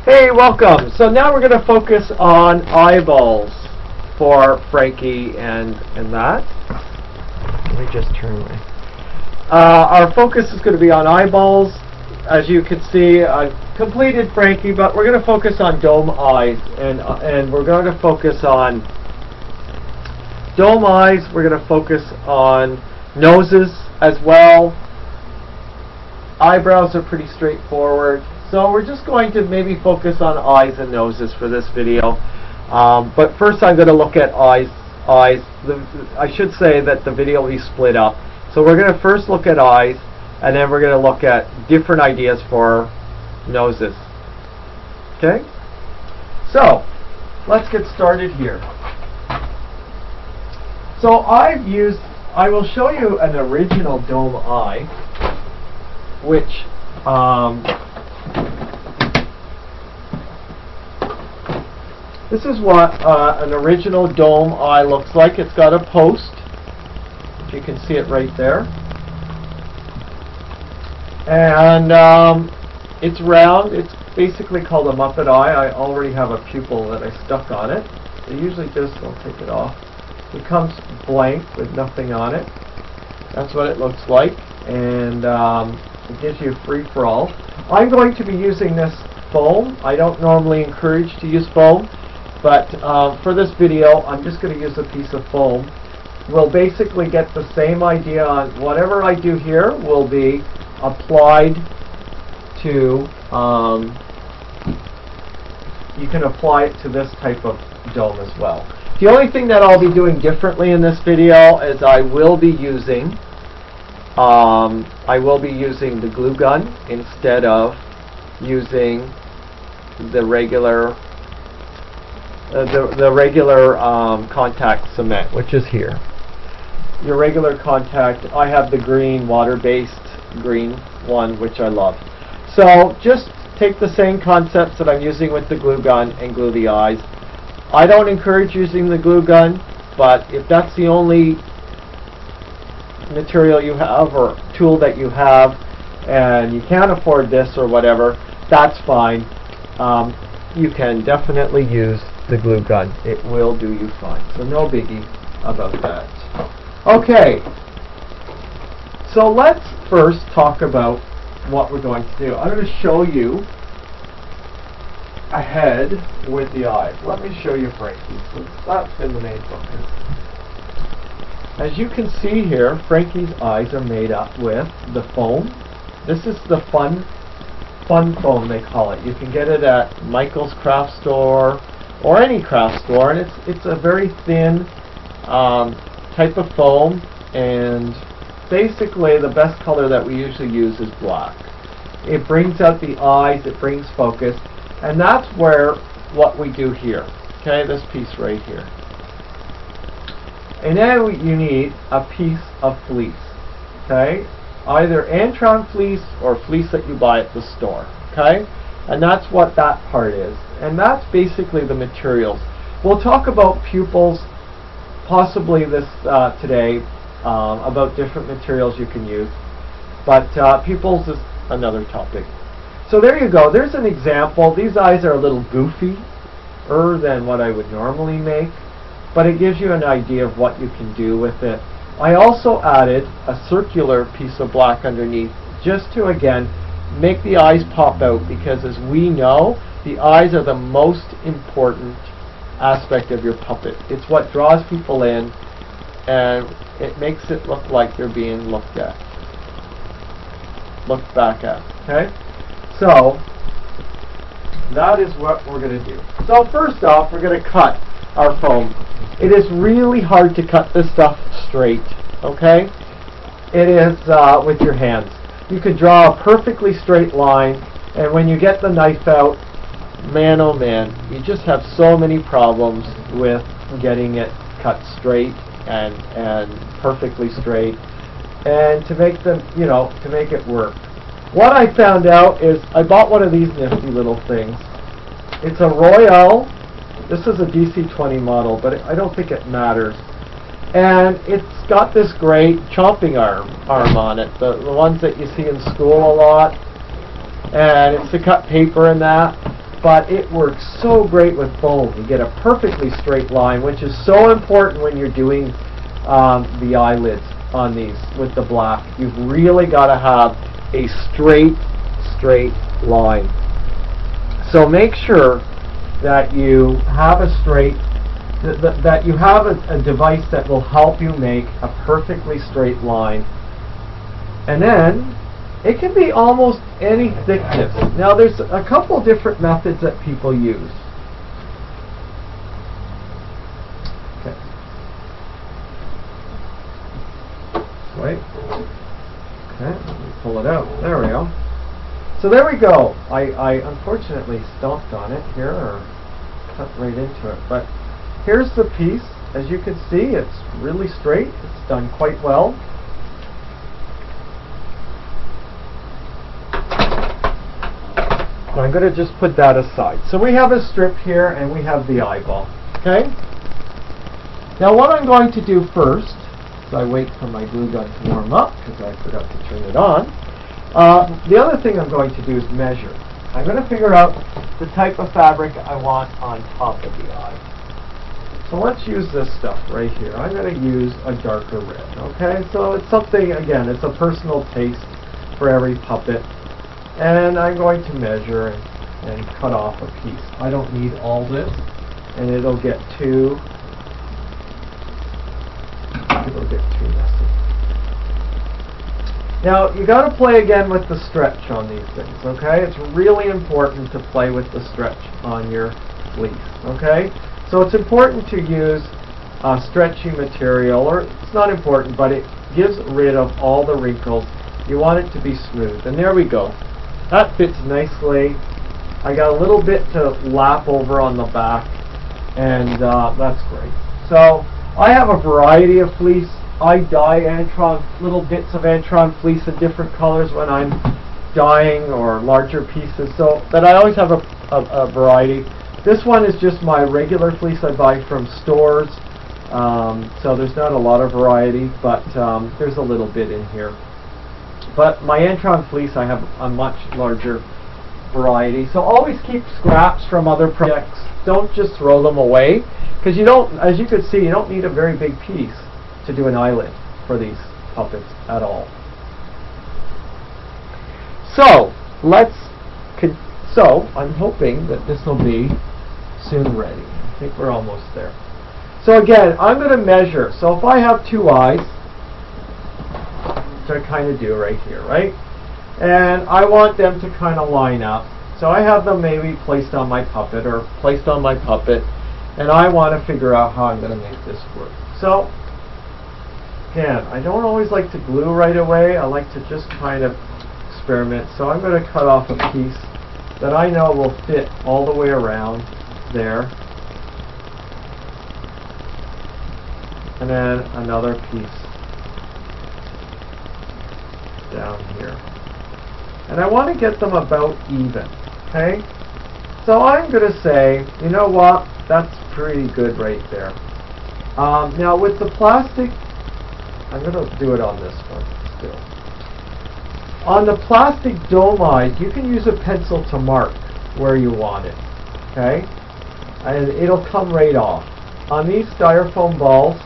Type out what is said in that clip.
Hey, welcome. So now we're going to focus on eyeballs for Frankie and that. Let me just turn my... our focus is going to be on eyeballs. As you can see, I've completed Frankie, but we're going to focus on dome eyes, and we're going to focus on dome eyes. We're going to focus on noses as well. Eyebrows are pretty straightforward. So we're just going to maybe focus on eyes and noses for this video. But first I'm going to look at eyes. I should say that the video will be split up. So we're going to first look at eyes, and then we're going to look at different ideas for noses. Okay? So let's get started here. So I will show you an original dome eye, which this is what an original dome eye looks like. It's got a post. You can see it right there. And it's round. It's basically called a Muppet eye. I already have a pupil that I stuck on it. I usually just don't take it off. It comes blank with nothing on it. That's what it looks like. And it gives you free-for-all. I'm going to be using this foam. I don't normally encourage to use foam, but for this video I'm just going to use a piece of foam. We'll basically get the same idea on whatever I do here will be applied to, you can apply it to this type of dome as well. The only thing that I'll be doing differently in this video is I will be using the glue gun instead of using the regular contact cement, which is here. Your regular contact, I have the green water-based green one, which I love. So just take the same concepts that I'm using with the glue gun and glue the eyes. I don't encourage using the glue gun, but if that's the only material you have or tool that you have and you can't afford this or whatever, that's fine. You can definitely use the glue gun. It will do you fine. So no biggie about that. Okay, so let's first talk about what we're going to do. I'm going to show you a head with the eyes. Let me show you Frankie. So that's been the main focus. As you can see here, Frankie's eyes are made up with the foam. This is the fun foam, they call it. You can get it at Michael's craft store or any craft store, and it's a very thin type of foam, and basically the best color that we usually use is black. It brings out the eyes, it brings focus, and that's where what we do here. Okay, this piece right here. And then you need a piece of fleece. Okay, either Antron fleece or fleece that you buy at the store. Okay, and that's what that part is. And that's basically the materials. We'll talk about pupils possibly this today, about different materials you can use. But pupils is another topic. So there you go. There's an example. These eyes are a little goofier than what I would normally make, but it gives you an idea of what you can do with it. I also added a circular piece of black underneath just to, again, make the eyes pop out, because as we know, the eyes are the most important aspect of your puppet. It's what draws people in, and it makes it look like they're being looked back at. Okay? So that is what we're going to do. So first off, we're going to cut our foam. It is really hard to cut this stuff straight. Okay? It is with your hands. You could draw a perfectly straight line, and when you get the knife out, man oh man, you just have so many problems with getting it cut straight and perfectly straight, and to make them, to make it work. What I found out is I bought one of these nifty little things. It's a Royale. This is a DC-20 model, but I don't think it matters. And it's got this great chopping arm on it, the ones that you see in school a lot. And it's to cut paper and that. but it works so great with foam. You get a perfectly straight line, which is so important when you're doing the eyelids on these with the black. You've really got to have a straight line. So make sure that you have a straight, that you have a device that will help you make a perfectly straight line. And then it can be almost any thickness. Now there's a couple different methods that people use. Okay. Wait. Okay, let me pull it out. There we go. So there we go. I unfortunately stomped on it here, or cut right into it. But here's the piece. As you can see, it's really straight. It's done quite well. I'm going to just put that aside. So we have a strip here, and we have the eyeball. Okay? Now what I'm going to do first, as I wait for my glue gun to warm up, because I forgot to turn it on, the other thing I'm going to do is measure. I'm going to figure out the type of fabric I want on top of the eye. So let's use this stuff right here. I'm going to use a darker red. Okay? So it's something, again, it's a personal taste for every puppet. And I'm going to measure and cut off a piece. I don't need all this, and it'll get too messy. Now you got to play again with the stretch on these things. Okay, it's really important to play with the stretch on your fleece. Okay, so it's important to use stretchy material, or it's not important, but it gives rid of all the wrinkles. You want it to be smooth, and there we go. That fits nicely. I got a little bit to lap over on the back, and that's great. So I have a variety of fleece. I dye little bits of Antron fleece in different colors when I'm dyeing, or larger pieces, so that I always have a variety. This one is just my regular fleece I buy from stores, so there's not a lot of variety, but there's a little bit in here. But my Antron fleece, I have a much larger variety. So always keep scraps from other projects. Don't just throw them away, because you don't, as you could see, you don't need a very big piece to do an eyelid for these puppets at all. So I'm hoping that this will be soon ready. I think we're almost there. So again, I'm going to measure. So if I have two eyes, which I kind of do right here, right? And I want them to kind of line up. So I have them maybe placed on my puppet, or placed on my puppet, and I want to figure out how I'm going to make this work. So again, I don't always like to glue right away. I like to just kind of experiment. So I'm going to cut off a piece that I know will fit all the way around there. And then another piece down here. And I want to get them about even. Okay? So I'm going to say, you know what? That's pretty good right there. Now with the plastic, I'm going to do it on this one still. On the plastic dome eyes, you can use a pencil to mark where you want it. Okay? And it'll come right off. On these styrofoam balls,